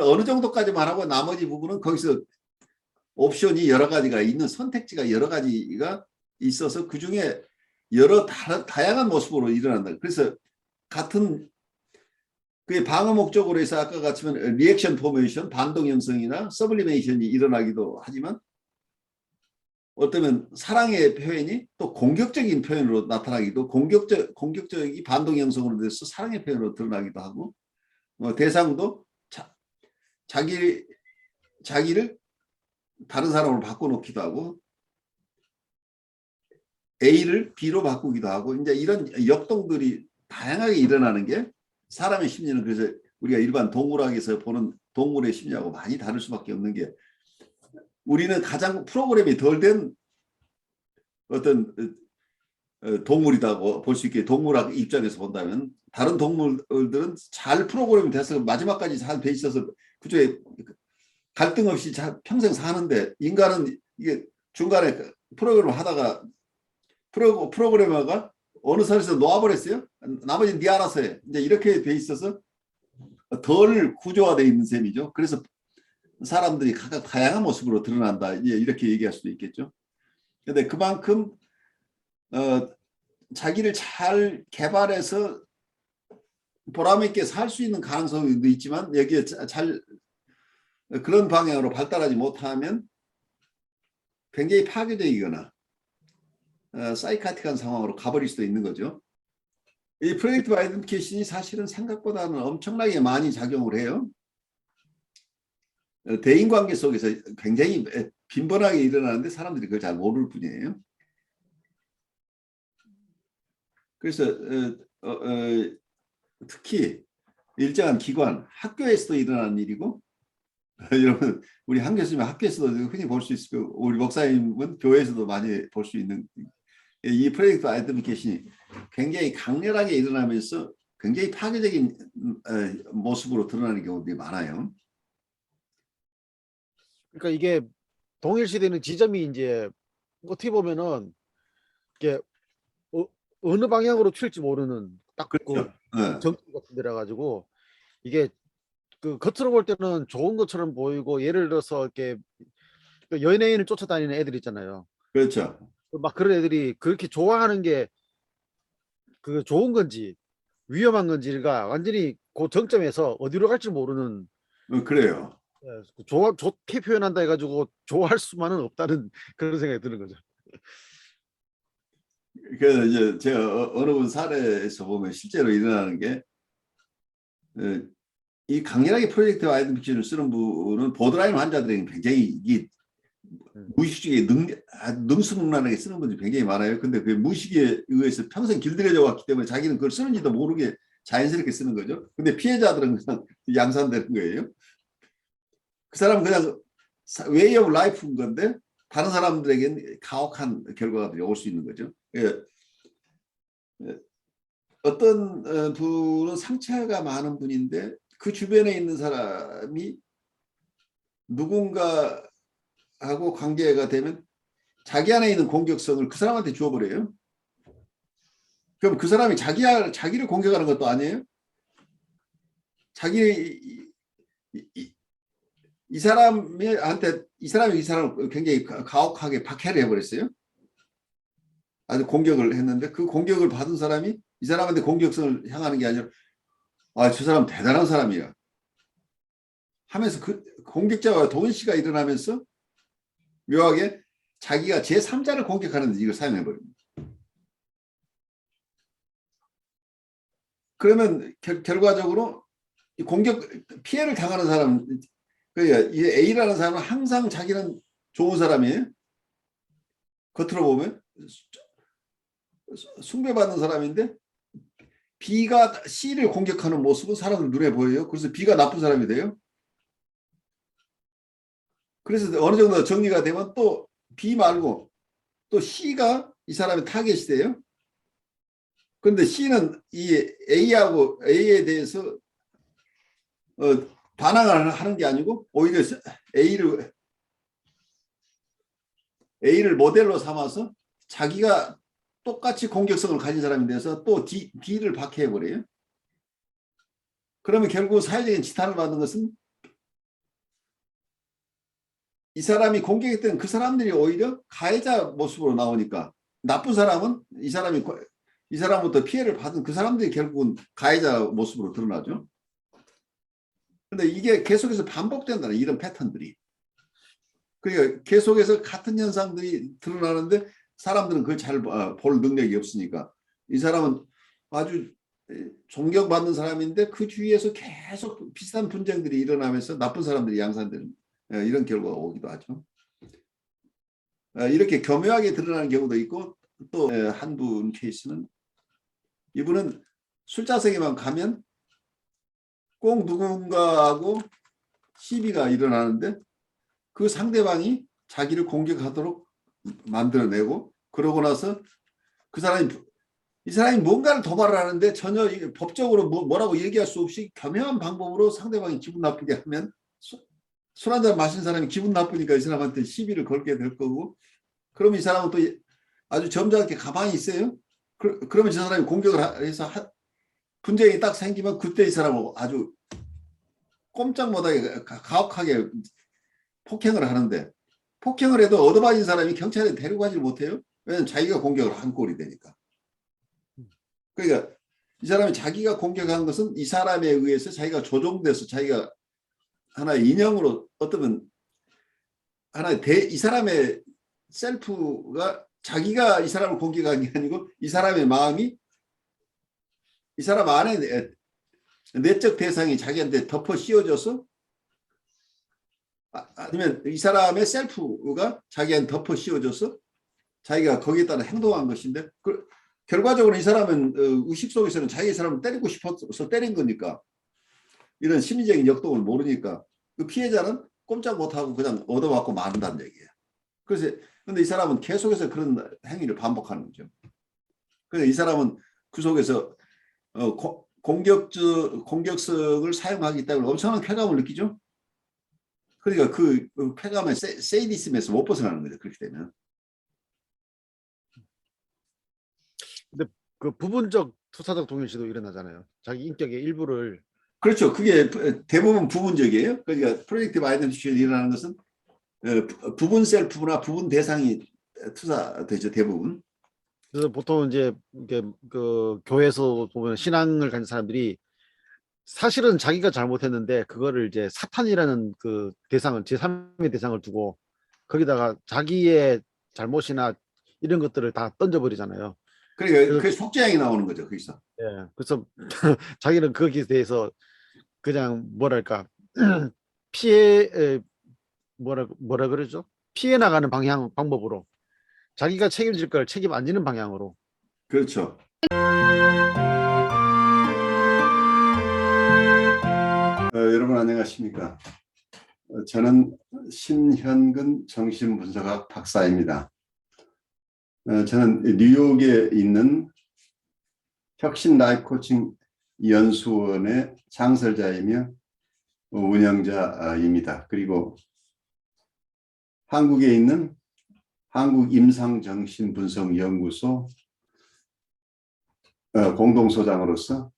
어느 정도까지만 하고 나머지 부분은 거기서 옵션이 여러 가지가 있는 선택지가 여러 가지가 있어서 그중에 여러 다양한 모습으로 일어난다. 그래서 같은 그게 방어 목적으로 해서 아까 같으면 리액션 포메이션, 반동 형성이나 서블리메이션이 일어나기도 하지만 어쩌면 사랑의 표현이 또 공격적인 표현으로 나타나기도 공격적인 반동 형성으로 돼서 사랑의 표현으로 드러나기도 하고 대상도 자기를 다른 사람으로 바꿔놓기도 하고 A를 B로 바꾸기도 하고 이제 이런 역동들이 다양하게 일어나는 게 사람의 심리는 그래서 우리가 일반 동물학에서 보는 동물의 심리하고 많이 다를 수밖에 없는 게 우리는 가장 프로그램이 덜 된 어떤 동물이라고 볼 수 있게 동물학 입장에서 본다면 다른 동물들은 잘 프로그램이 돼서 마지막까지 잘 돼 있어서 그중에 갈등 없이 평생 사는데 인간은 이게 중간에 프로그램을 하다가 프로그래머가 어느 선에서 놓아버렸어요. 나머지는 네 알아서 해. 이제 이렇게 돼 있어서 덜 구조화되어 있는 셈이죠. 그래서 사람들이 각각 다양한 모습으로 드러난다. 이렇게 얘기할 수도 있겠죠. 근데 그만큼 자기를 잘 개발해서 보람 있게 살 수 있는 가능성도 있지만 여기에 잘 그런 방향으로 발달하지 못하면 굉장히 파괴적이거나 사이카틱한 상황으로 가버릴 수도 있는 거죠. 이 프로젝티브 아이덴티피케이션이 사실은 생각보다는 엄청나게 많이 작용을 해요. 대인관계 속에서 굉장히 빈번하게 일어나는데 사람들이 그걸 잘 모를 뿐이에요. 그래서 특히 일정한 기관, 학교에서도 일어나는 일이고 여러분 우리 한 교수님 학교에서도 흔히 볼 수 있고 우리 목사님은 교회에서도 많이 볼 수 있는 이 프로젝트 아이덴티피케이션이 굉장히 강렬하게 일어나면서 굉장히 파괴적인 모습으로 드러나는 경우들이 많아요. 그러니까 이게 동일시되는 지점이 이제 어떻게 보면은 이게 어느 방향으로 튈지 모르는 딱 그 그렇죠. 정점 같은 데라 가지고 이게 그 겉으로 볼 때는 좋은 것처럼 보이고 예를 들어서 이렇게 연예인을 쫓아다니는 애들 있잖아요. 그렇죠. 막 그런 애들이 그렇게 좋아하는 게 그 좋은 건지 위험한 건지가 완전히 그 정점에서 어디로 갈지 모르는 그래요. 좋게 표현한다 해가지고 좋아할 수만은 없다는 그런 생각이 드는 거죠. 그래서 이제 제가 어느 분 사례에서 보면 실제로 일어나는 게 이 강렬하게 프로젝트 아이덴티피케이션을 쓰는 분은 보드라인 환자들에게 굉장히 이게 무의식적에 능수능란하게 쓰는 분들이 굉장히 많아요. 근데 그 무의식에 의해서 평생 길들여져 왔기 때문에 자기는 그걸 쓰는지도 모르게 자연스럽게 쓰는 거죠. 근데 피해자들은 그냥 양산되는 거예요. 그 사람은 그냥 웨이 오브 라이프인 건데 다른 사람들에게는 가혹한 결과가 올 수 있는 거죠. 어떤 분은 상처가 많은 분인데 그 주변에 있는 사람이 누군가하고 관계가 되면 자기 안에 있는 공격성을 그 사람한테 주어버려요. 그럼 그 사람이 자기를 공격하는 것도 아니에요. 이 사람을 굉장히 가혹하게 박해를 해버렸어요. 아주 공격을 했는데 그 공격을 받은 사람이 이 사람한테 공격성을 향하는 게 아니라 저 사람 대단한 사람이야 하면서 그 공격자와 동일시가 일어나면서 묘하게 자기가 제3자를 공격하는 데 이걸 사용해버립니다. 그러면 결과적으로 피해를 당하는 사람, 그러니까 이 A라는 사람은 항상 자기는 좋은 사람이에요. 겉으로 보면 숭배받는 사람인데 B가 C를 공격하는 모습은 사람들 눈에 보여요. 그래서 B가 나쁜 사람이 돼요. 그래서 어느 정도 정리가 되면 또 B 말고 또 C가 이 사람의 타겟이 돼요. 그런데 C는 이 A하고 A에 대해서 반항을 하는 게 아니고 오히려 A를 모델로 삼아서 자기가 똑같이 공격성을 가진 사람이 돼서 또 D를 박해해버려요. 그러면 결국 사회적인 지탄을 받는 것은 이 사람이 공격했던 그 사람들이 오히려 가해자 모습으로 나오니까 나쁜 사람은 이 사람부터 피해를 받은 그 사람들이 결국은 가해자 모습으로 드러나죠. 근데 이게 계속해서 반복된다는 이런 패턴들이. 그러니까 계속해서 같은 현상들이 드러나는데 사람들은 그걸 잘 볼 능력이 없으니까 이 사람은 아주 존경받는 사람인데 그 주위에서 계속 비슷한 분쟁들이 일어나면서 나쁜 사람들이 양산되는 이런 결과가 오기도 하죠. 이렇게 교묘하게 드러나는 경우도 있고 또 한 분 케이스는 이분은 술자석에만 가면 꼭 누군가하고 시비가 일어나는데 그 상대방이 자기를 공격하도록 만들어내고 그러고 나서 이 사람이 뭔가를 도발을 하는데 전혀 법적으로 뭐라고 얘기할 수 없이 교묘한 방법으로 상대방이 기분 나쁘게 하면 술 한잔 마신 사람이 기분 나쁘니까 이 사람한테 시비를 걸게 될 거고 그러면 이 사람은 또 아주 점잖게 가만히 있어요. 그러면 저 사람이 공격을 해서 분쟁이 딱 생기면 그때 이 사람은 아주 꼼짝 못하게 가혹하게 폭행을 하는데 폭행을 해도 얻어맞은 사람이 경찰에 데려가지 못해요. 왜냐하면 자기가 공격을 한 꼴이 되니까. 그러니까 이 사람이 자기가 공격한 것은 이 사람에 의해서 자기가 조종돼서 자기가 하나의 인형으로 어쩌면 하나의 이 사람의 셀프가 자기가 이 사람을 공격한 게 아니고 이 사람의 마음이 이 사람 안에 내적 대상이 자기한테 덮어 씌워져서 아니면 이 사람의 셀프가 자기한테 덮어 씌워져서 자기가 거기에 따라 행동한 것인데 결과적으로 이 사람은 의식 속에서는 자기 사람을 때리고 싶어서 때린 거니까 이런 심리적인 역동을 모르니까 그 피해자는 꼼짝 못하고 그냥 얻어맞고 만다는 얘기예요. 그래서 근데 이 사람은 계속해서 그런 행위를 반복하는 거죠. 그래서 이 사람은 그 속에서 공격성을 사용하기 때문에 엄청난 쾌감을 느끼죠. 그러니까 그 쾌감의 세이디즘에서 못 벗어나는 거죠. 그렇게 되면. 근데 그 부분적 투사적 동일시도 일어나잖아요. 자기 인격의 일부를. 그렇죠. 그게 대부분 부분적이에요. 그러니까 프로젝티브 아이덴티티션이 일어나는 것은 부분 셀프나 부분 대상이 투사되죠. 대부분. 그래서 보통 이제 이게 그 교회에서 보면 신앙을 가진 사람들이 사실은 자기가 잘못했는데 그거를 이제 사탄이라는 그 대상을 제3의 대상을 두고 거기다가 자기의 잘못이나 이런 것들을 다 던져버리잖아요. 그러니까 그 속죄양이 나오는 거죠. 거기서. 예, 그래서 자기는 거기에 대해서 그냥 뭐랄까 피해 뭐라 그러죠? 피해 나가는 방법으로 자기가 책임질 걸 책임 안 지는 방향으로. 그렇죠. 여러분 안녕하십니까? 저는 신현근 정신분석학 박사입니다. 저는 뉴욕에 있는 혁신 라이프 코칭 연수원의 창설자이며 운영자입니다. 그리고 한국에 있는 한국임상정신분석연구소 공동소장으로서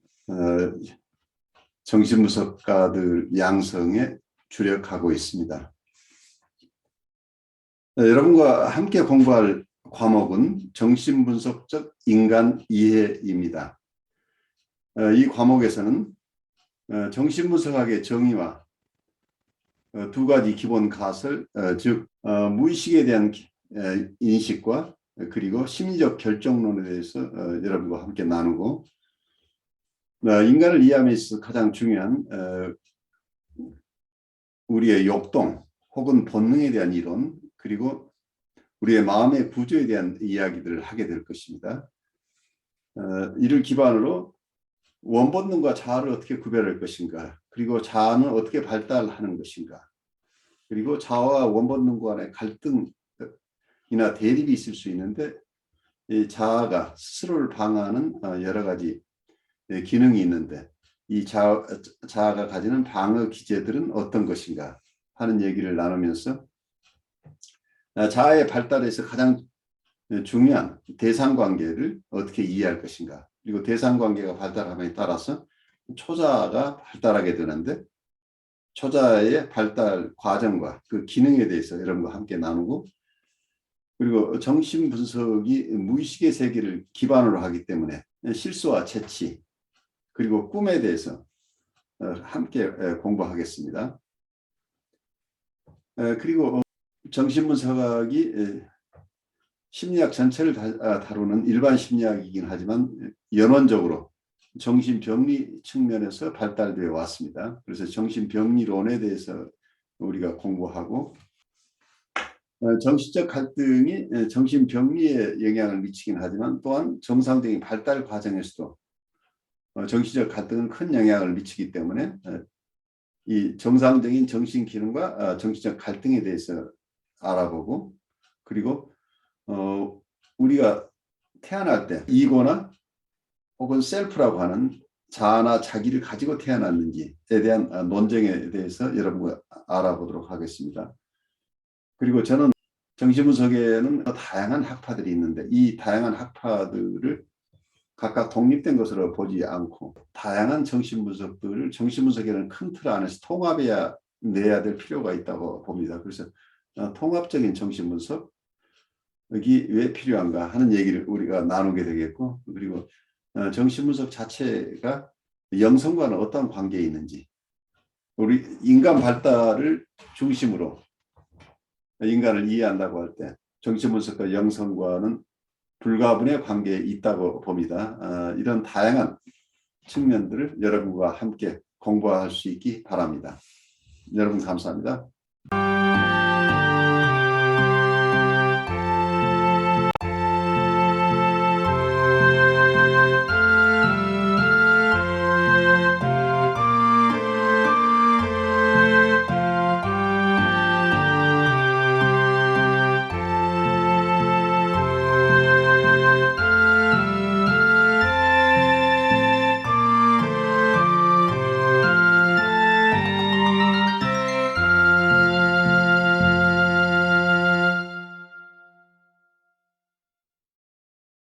정신분석가들 양성에 주력하고 있습니다. 여러분과 함께 공부할 과목은 정신분석적 인간 이해입니다. 이 과목에서는 정신분석학의 정의와 두 가지 기본 가설, 즉 무의식에 대한 인식과 그리고 심리적 결정론에 대해서 여러분과 함께 나누고 인간을 이해함에 있어서 가장 중요한 우리의 욕동 혹은 본능에 대한 이론 그리고 우리의 마음의 구조에 대한 이야기들을 하게 될 것입니다. 이를 기반으로 원본능과 자아를 어떻게 구별할 것인가, 그리고 자아는 어떻게 발달하는 것인가, 그리고 자아와 원본능 간의 갈등이나 대립이 있을 수 있는데 이 자아가 스스로를 방어하는 여러 가지 기능이 있는데 이 자아가 가지는 방어 기제들은 어떤 것인가 하는 얘기를 나누면서 자아의 발달에서 가장 중요한 대상관계를 어떻게 이해할 것인가, 그리고 대상관계가 발달함에 따라서 초자아가 발달하게 되는데 초자아의 발달 과정과 그 기능에 대해서 여러분과 함께 나누고, 그리고 정신분석이 무의식의 세계를 기반으로 하기 때문에 실수와 재치 그리고 꿈에 대해서 함께 공부하겠습니다. 그리고 정신분석학이 심리학 전체를 다루는 일반 심리학이긴 하지만 연원적으로 정신병리 측면에서 발달되어 왔습니다. 그래서 정신병리론에 대해서 우리가 공부하고, 정신적 갈등이 정신병리에 영향을 미치긴 하지만 또한 정상적인 발달 과정에서도 정신적 갈등은 큰 영향을 미치기 때문에 이 정상적인 정신 기능과 정신적 갈등에 대해서 알아보고, 그리고 우리가 태어날 때 이고나 혹은 셀프라고 하는 자아나 자기를 가지고 태어났는지에 대한 논쟁에 대해서 여러분과 알아보도록 하겠습니다. 그리고 저는 정신분석에는 다양한 학파들이 있는데 이 다양한 학파들을 각각 독립된 것으로 보지 않고 다양한 정신분석들을 정신분석이라는 큰 틀 안에서 통합해야 내야 될 필요가 있다고 봅니다. 그래서 통합적인 정신분석이 왜 필요한가 하는 얘기를 우리가 나누게 되겠고, 그리고 정신분석 자체가 영성과는 어떤 관계에 있는지, 우리 인간 발달을 중심으로 인간을 이해한다고 할 때 정신분석과 영성과는 불가분의 관계에 있다고 봅니다. 이런 다양한 측면들을 여러분과 함께 공부할 수 있기 바랍니다. 여러분 감사합니다.